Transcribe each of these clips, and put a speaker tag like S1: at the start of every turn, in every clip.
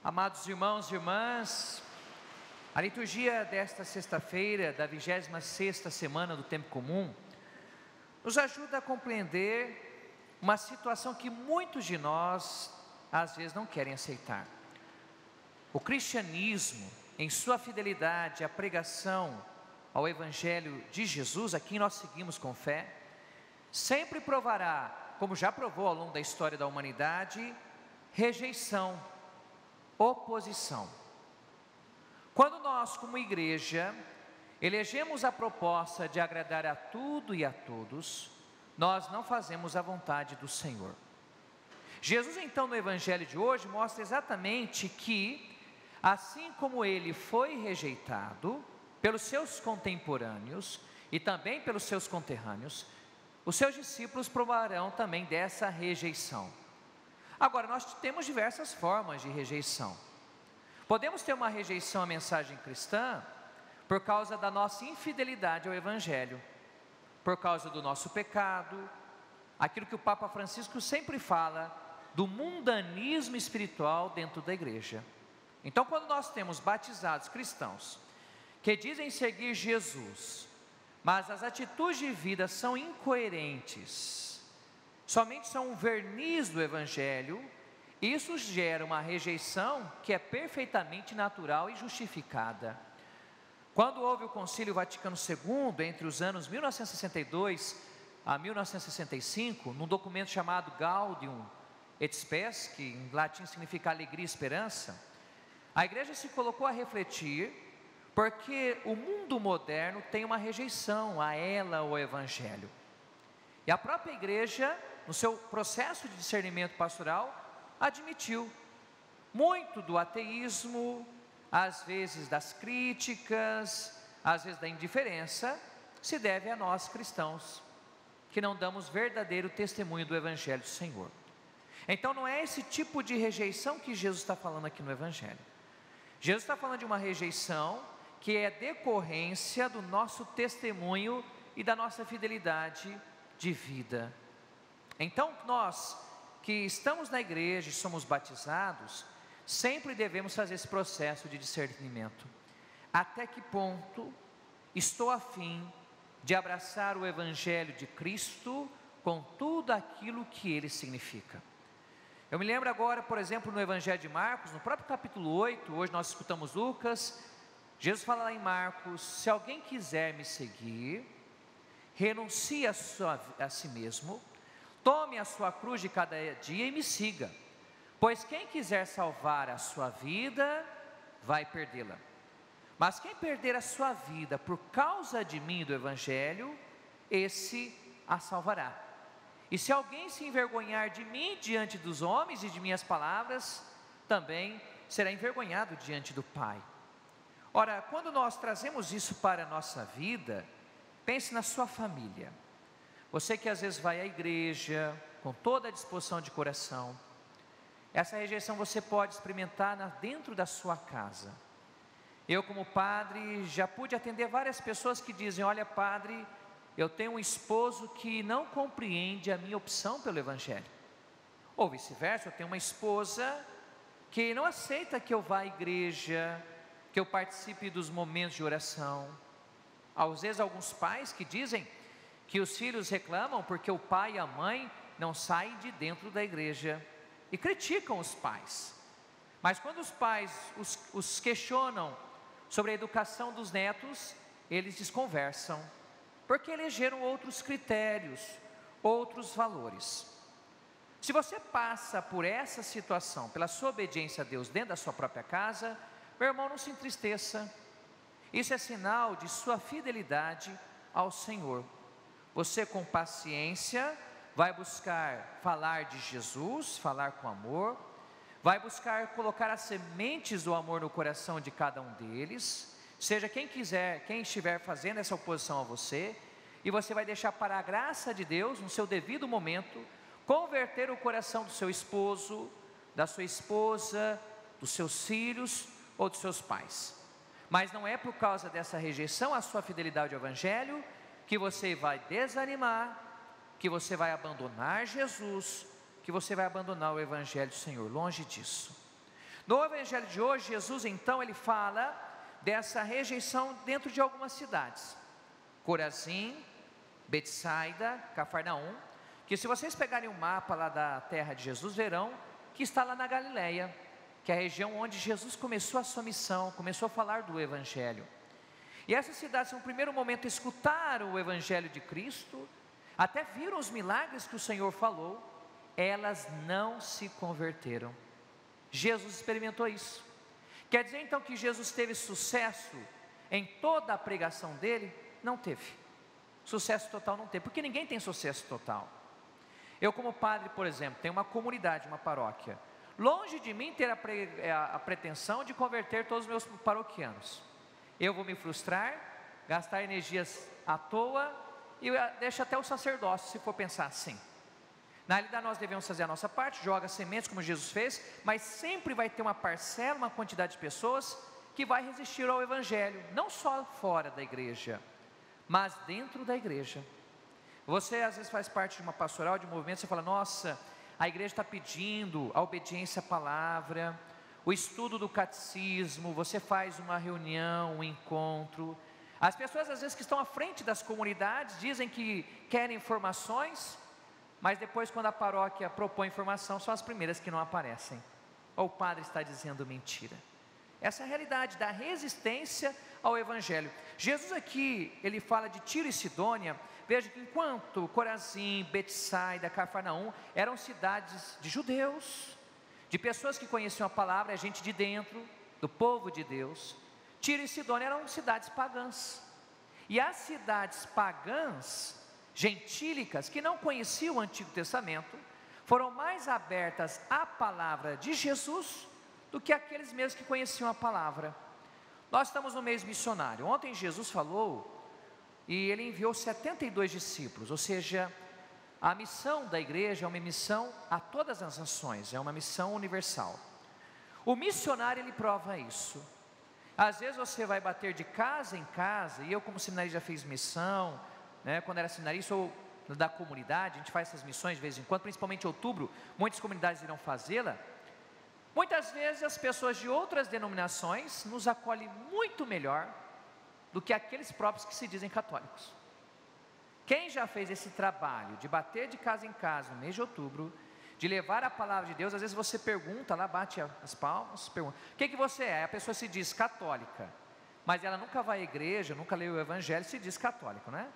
S1: Amados irmãos e irmãs, a liturgia desta sexta-feira, da 26ª semana do Tempo Comum, nos ajuda a compreender uma situação que muitos de nós, às vezes, não querem aceitar. O cristianismo, em sua fidelidade à pregação ao Evangelho de Jesus, a quem nós seguimos com fé, sempre provará, como já provou ao longo da história da humanidade, rejeição, oposição. Quando nós, como igreja, elegemos a proposta de agradar a tudo e a todos, nós não fazemos a vontade do Senhor. Jesus, então, no Evangelho de hoje, mostra exatamente que, assim como ele foi rejeitado pelos seus contemporâneos e também pelos seus conterrâneos, os seus discípulos provarão também dessa rejeição. Agora, nós temos diversas formas de rejeição. Podemos ter uma rejeição à mensagem cristã por causa da nossa infidelidade ao Evangelho, por causa do nosso pecado, aquilo que o Papa Francisco sempre fala, do mundanismo espiritual dentro da igreja. Então, quando nós temos batizados cristãos que dizem seguir Jesus, mas as atitudes de vida são incoerentes, somente são um verniz do Evangelho, isso gera uma rejeição que é perfeitamente natural e justificada. Quando houve o Concílio Vaticano II, entre os anos 1962 a 1965, num documento chamado Gaudium et Spes, que em latim significa alegria e esperança, a igreja se colocou a refletir, porque o mundo moderno tem uma rejeição a ela, ao Evangelho. E a própria igreja, no seu processo de discernimento pastoral, admitiu muito do ateísmo, às vezes das críticas, às vezes da indiferença, se deve a nós cristãos, que não damos verdadeiro testemunho do Evangelho do Senhor. Então não é esse tipo de rejeição que Jesus está falando aqui no Evangelho. Jesus está falando de uma rejeição que é decorrência do nosso testemunho e da nossa fidelidade de vida. Então nós que estamos na igreja e somos batizados, sempre devemos fazer esse processo de discernimento. Até que ponto estou a fim de abraçar o Evangelho de Cristo com tudo aquilo que ele significa? Eu me lembro agora, por exemplo, no Evangelho de Marcos, no próprio capítulo 8, hoje nós escutamos Lucas, Jesus fala lá em Marcos: se alguém quiser me seguir, renuncie a si mesmo, tome a sua cruz de cada dia e me siga, pois quem quiser salvar a sua vida, vai perdê-la, mas quem perder a sua vida por causa de mim e do Evangelho, esse a salvará. E se alguém se envergonhar de mim diante dos homens e de minhas palavras, também será envergonhado diante do Pai. Ora, quando nós trazemos isso para a nossa vida, pense na sua família. Você que às vezes vai à igreja com toda a disposição de coração, essa rejeição você pode experimentar dentro da sua casa. Eu, como padre, já pude atender várias pessoas que dizem: olha, padre, eu tenho um esposo que não compreende a minha opção pelo Evangelho. Ou vice-versa, eu tenho uma esposa que não aceita que eu vá à igreja, que eu participe dos momentos de oração. Às vezes alguns pais que dizem que os filhos reclamam porque o pai e a mãe não saem de dentro da igreja e criticam os pais. Mas quando os pais os questionam sobre a educação dos netos, eles desconversam, porque elegeram outros critérios, outros valores. Se você passa por essa situação, pela sua obediência a Deus dentro da sua própria casa, meu irmão, não se entristeça. Isso é sinal de sua fidelidade ao Senhor. Você, com paciência, vai buscar falar de Jesus, falar com amor, vai buscar colocar as sementes do amor no coração de cada um deles, seja quem quiser, quem estiver fazendo essa oposição a você, e você vai deixar para a graça de Deus, no seu devido momento, converter o coração do seu esposo, da sua esposa, dos seus filhos ou dos seus pais. Mas não é por causa dessa rejeição à sua fidelidade ao Evangelho que você vai desanimar, que você vai abandonar Jesus, que você vai abandonar o Evangelho do Senhor. Longe disso. No evangelho de hoje, Jesus então ele fala dessa rejeição dentro de algumas cidades: Corazim, Betsaida, Cafarnaum, que se vocês pegarem o mapa lá da terra de Jesus, verão que está lá na Galileia, que é a região onde Jesus começou a sua missão, começou a falar do evangelho. E essas cidades, no primeiro momento, escutaram o evangelho de Cristo, até viram os milagres que o Senhor falou, elas não se converteram. Jesus experimentou isso. Quer dizer então que Jesus teve sucesso em toda a pregação dele? Não teve. Sucesso total não teve, porque ninguém tem sucesso total. Eu, como padre, por exemplo, tenho uma comunidade, uma paróquia. Longe de mim ter a pretensão de converter todos os meus paroquianos. Eu vou me frustrar, gastar energias à toa e deixo até o sacerdócio, se for pensar assim. Na realidade, nós devemos fazer a nossa parte, joga sementes como Jesus fez, mas sempre vai ter uma parcela, uma quantidade de pessoas que vai resistir ao evangelho, não só fora da igreja, mas dentro da igreja. Você às vezes faz parte de uma pastoral, de um movimento, você fala: nossa, a igreja está pedindo a obediência à palavra, o estudo do catecismo, você faz uma reunião, um encontro. As pessoas às vezes que estão à frente das comunidades dizem que querem informações, mas depois, quando a paróquia propõe informação, são as primeiras que não aparecem. Ou o padre está dizendo mentira. Essa é a realidade da resistência ao evangelho. Jesus aqui, ele fala de Tiro e Sidônia. Veja que enquanto Corazim, Betsaida, Cafarnaum eram cidades de judeus, de pessoas que conheciam a palavra, é gente de dentro, do povo de Deus, Tiro e Sidônia eram cidades pagãs. E as cidades pagãs, gentílicas, que não conheciam o Antigo Testamento, foram mais abertas à palavra de Jesus do que aqueles mesmos que conheciam a palavra. Nós estamos no mês missionário. Ontem Jesus falou e ele enviou 72 discípulos, ou seja, a missão da igreja é uma missão a todas as nações, é uma missão universal. O missionário, ele prova isso. Às vezes você vai bater de casa em casa, e eu como seminarista já fiz missão, quando era seminarista ou da comunidade, a gente faz essas missões de vez em quando, principalmente em outubro, muitas comunidades irão fazê-la. Muitas vezes as pessoas de outras denominações nos acolhem muito melhor do que aqueles próprios que se dizem católicos. Quem já fez esse trabalho de bater de casa em casa no mês de outubro, de levar a palavra de Deus, às vezes você pergunta lá, bate as palmas, pergunta: o que você é? A pessoa se diz católica, mas ela nunca vai à igreja, nunca leu o evangelho, se diz católico, né?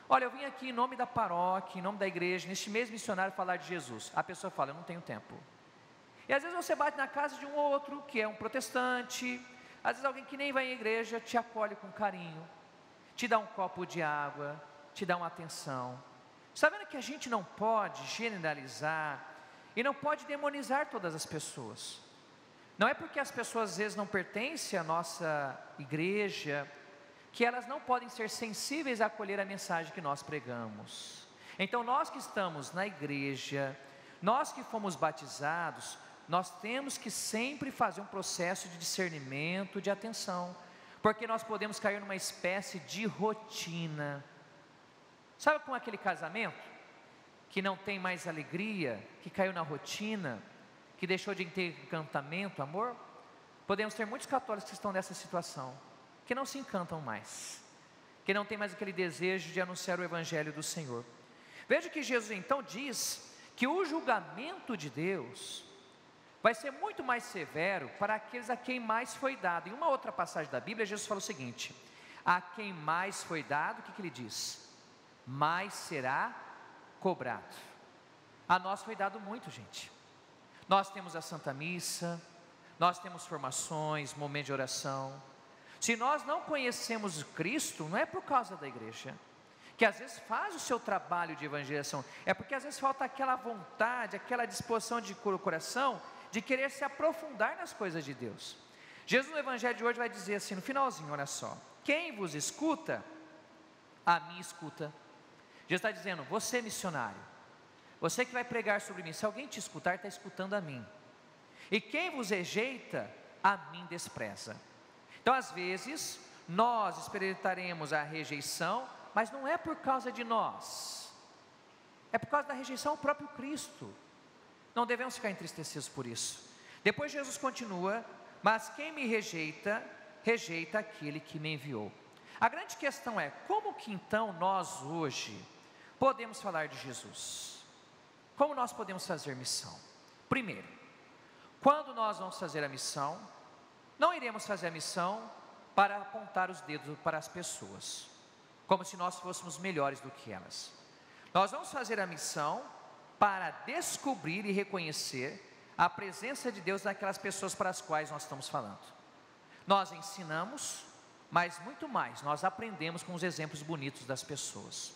S1: Olha, eu vim aqui em nome da paróquia, em nome da igreja, neste mês missionário falar de Jesus. A pessoa fala: eu não tenho tempo. E às vezes você bate na casa de um outro que é um protestante, às vezes alguém que nem vai à igreja te acolhe com carinho, te dá um copo de água, te dá uma atenção. Sabendo que a gente não pode generalizar e não pode demonizar todas as pessoas. Não é porque as pessoas às vezes não pertencem à nossa igreja que elas não podem ser sensíveis a acolher a mensagem que nós pregamos. Então nós que estamos na igreja, nós que fomos batizados, nós temos que sempre fazer um processo de discernimento, de atenção, porque nós podemos cair numa espécie de rotina. Sabe como aquele casamento que não tem mais alegria, que caiu na rotina, que deixou de ter encantamento, amor? Podemos ter muitos católicos que estão nessa situação, que não se encantam mais, que não tem mais aquele desejo de anunciar o evangelho do Senhor. Veja que Jesus então diz que o julgamento de Deus vai ser muito mais severo para aqueles a quem mais foi dado. Em uma outra passagem da Bíblia, Jesus fala o seguinte: a quem mais foi dado, o que ele diz? Mais será cobrado. A nós foi dado muito, gente. Nós temos a Santa Missa, nós temos formações, momentos de oração. Se nós não conhecemos Cristo, não é por causa da igreja, que às vezes faz o seu trabalho de evangelização, é porque às vezes falta aquela vontade, aquela disposição de coração, de querer se aprofundar nas coisas de Deus. Jesus no evangelho de hoje vai dizer assim, no finalzinho, olha só: quem vos escuta, a mim escuta. Jesus está dizendo: você missionário, você que vai pregar sobre mim, se alguém te escutar, está escutando a mim. E quem vos rejeita, a mim despreza. Então às vezes nós experimentaremos a rejeição, mas não é por causa de nós, é por causa da rejeição ao próprio Cristo. Não devemos ficar entristecidos por isso. Depois Jesus continua: mas quem me rejeita, rejeita aquele que me enviou. A grande questão é, como que então nós hoje podemos falar de Jesus? Como nós podemos fazer missão? Primeiro, quando nós vamos fazer a missão, não iremos fazer a missão para apontar os dedos para as pessoas, como se nós fôssemos melhores do que elas. Nós vamos fazer a missão para descobrir e reconhecer a presença de Deus naquelas pessoas para as quais nós estamos falando. Nós ensinamos, mas muito mais, nós aprendemos com os exemplos bonitos das pessoas.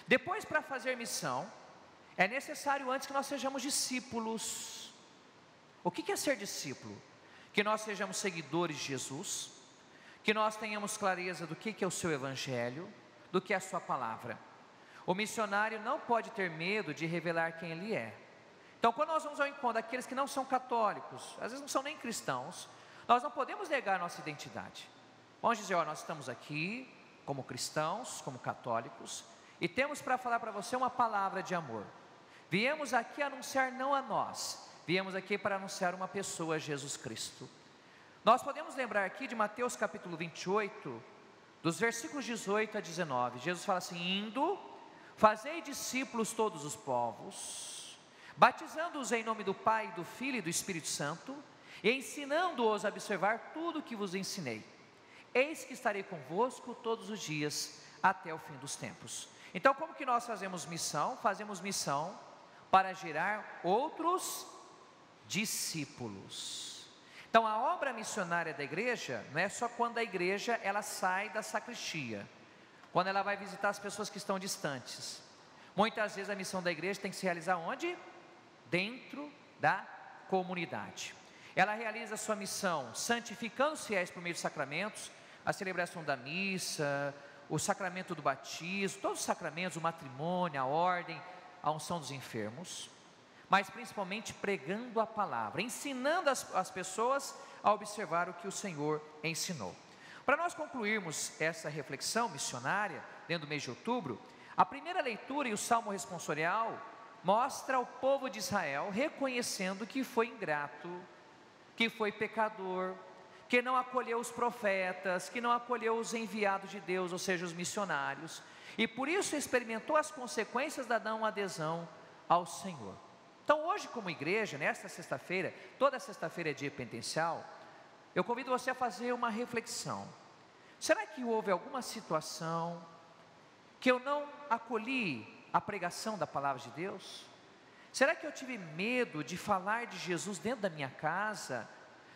S1: Depois, para fazer missão, é necessário antes que nós sejamos discípulos. O que é ser discípulo? Que nós sejamos seguidores de Jesus, que nós tenhamos clareza do que é o seu evangelho, do que é a sua palavra. O missionário não pode ter medo de revelar quem ele é. Então, quando nós vamos ao encontro daqueles que não são católicos, às vezes não são nem cristãos, nós não podemos negar a nossa identidade. Vamos dizer: ó, nós estamos aqui como cristãos, como católicos, e temos para falar para você uma palavra de amor. Viemos aqui anunciar não a nós, viemos aqui para anunciar uma pessoa, Jesus Cristo. Nós podemos lembrar aqui de Mateus capítulo 28, dos versículos 18 a 19. Jesus fala assim: indo, fazei discípulos todos os povos, batizando-os em nome do Pai, do Filho e do Espírito Santo, e ensinando-os a observar tudo o que vos ensinei. Eis que estarei convosco todos os dias, até o fim dos tempos. Então, como que nós fazemos missão? Fazemos missão para gerar outros discípulos. Então, a obra missionária da igreja não é só quando a igreja ela sai da sacristia, quando ela vai visitar as pessoas que estão distantes. Muitas vezes a missão da igreja tem que se realizar onde? Dentro da comunidade. Ela realiza a sua missão santificando os fiéis por meio dos sacramentos, a celebração da missa, o sacramento do batismo, todos os sacramentos, o matrimônio, a ordem, a unção dos enfermos, mas principalmente pregando a palavra, ensinando as pessoas a observar o que o Senhor ensinou. Para nós concluirmos essa reflexão missionária, dentro do mês de outubro, a primeira leitura e o Salmo responsorial mostra o povo de Israel reconhecendo que foi ingrato, que foi pecador, que não acolheu os profetas, que não acolheu os enviados de Deus, ou seja, os missionários, e por isso experimentou as consequências da não adesão ao Senhor. Então hoje, como igreja, nesta sexta-feira, toda sexta-feira é dia penitencial, eu convido você a fazer uma reflexão. Será que houve alguma situação que eu não acolhi a pregação da palavra de Deus? Será que eu tive medo de falar de Jesus dentro da minha casa?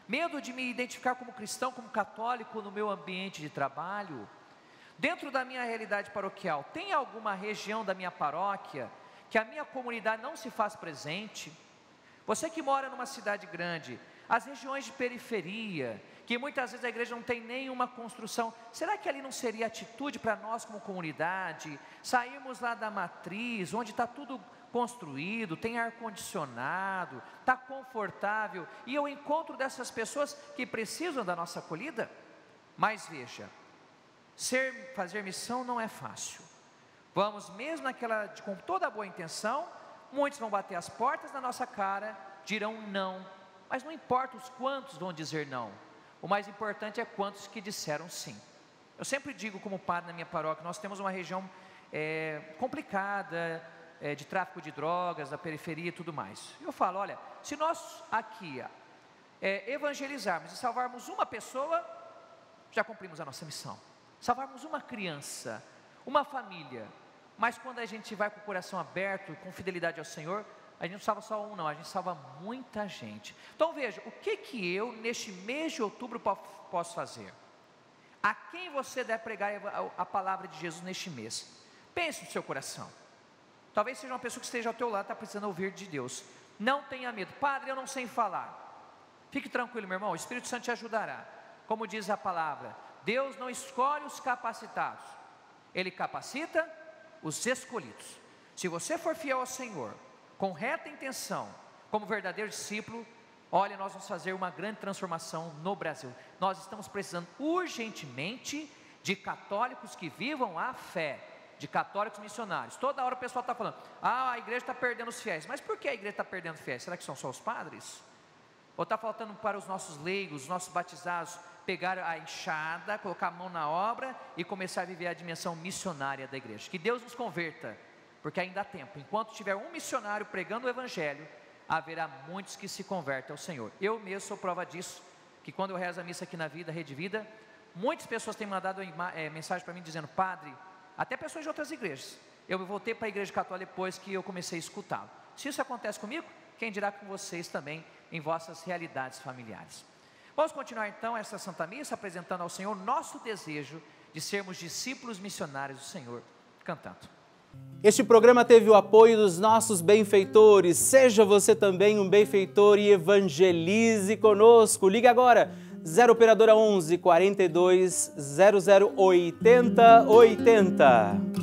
S1: Medo de me identificar como cristão, como católico no meu ambiente de trabalho? Dentro da minha realidade paroquial, tem alguma região da minha paróquia que a minha comunidade não se faz presente? Você que mora numa cidade grande, as regiões de periferia, que muitas vezes a igreja não tem nenhuma construção, será que ali não seria atitude para nós como comunidade, sairmos lá da matriz, onde está tudo construído, tem ar-condicionado, está confortável, e eu encontro dessas pessoas que precisam da nossa acolhida? Mas veja, fazer missão não é fácil. Vamos mesmo com toda a boa intenção, muitos vão bater as portas na nossa cara, dirão não, mas não importa os quantos vão dizer não, o mais importante é quantos que disseram sim. Eu sempre digo como padre na minha paróquia, nós temos uma região complicada, de tráfico de drogas, da periferia e tudo mais. Eu falo, olha, se nós aqui evangelizarmos e salvarmos uma pessoa, já cumprimos a nossa missão. Salvarmos uma criança, uma família, mas quando a gente vai com o coração aberto, com fidelidade ao Senhor, a gente não salva só um não, a gente salva muita gente. Então veja, o que eu neste mês de outubro posso fazer? A quem você deve pregar a palavra de Jesus neste mês? Pense no seu coração. Talvez seja uma pessoa que esteja ao teu lado, está precisando ouvir de Deus. Não tenha medo. Padre, eu não sei falar. Fique tranquilo, meu irmão, o Espírito Santo te ajudará. Como diz a palavra, Deus não escolhe os capacitados, Ele capacita os escolhidos. Se você for fiel ao Senhor, com reta intenção, como verdadeiro discípulo, olha, nós vamos fazer uma grande transformação no Brasil. Nós estamos precisando urgentemente de católicos que vivam a fé, de católicos missionários. Toda hora o pessoal está falando, a igreja está perdendo os fiéis. Mas por que a igreja está perdendo os fiéis? Será que são só os padres? Ou está faltando para os nossos leigos, os nossos batizados, pegar a enxada, colocar a mão na obra e começar a viver a dimensão missionária da igreja? Que Deus nos converta, porque ainda há tempo. Enquanto tiver um missionário pregando o Evangelho, haverá muitos que se convertem ao Senhor. Eu mesmo sou prova disso, que quando eu rezo a missa aqui na Vida, Rede Vida, muitas pessoas têm mandado mensagem para mim dizendo: padre, até pessoas de outras igrejas, eu voltei para a igreja católica depois que eu comecei a escutá-lo. Se isso acontece comigo, quem dirá com vocês também em vossas realidades familiares. Vamos continuar então essa Santa Missa apresentando ao Senhor nosso desejo de sermos discípulos missionários do Senhor, cantando.
S2: Este programa teve o apoio dos nossos benfeitores. Seja você também um benfeitor e evangelize conosco. Ligue agora, 0 operadora 11 42 00 80 80.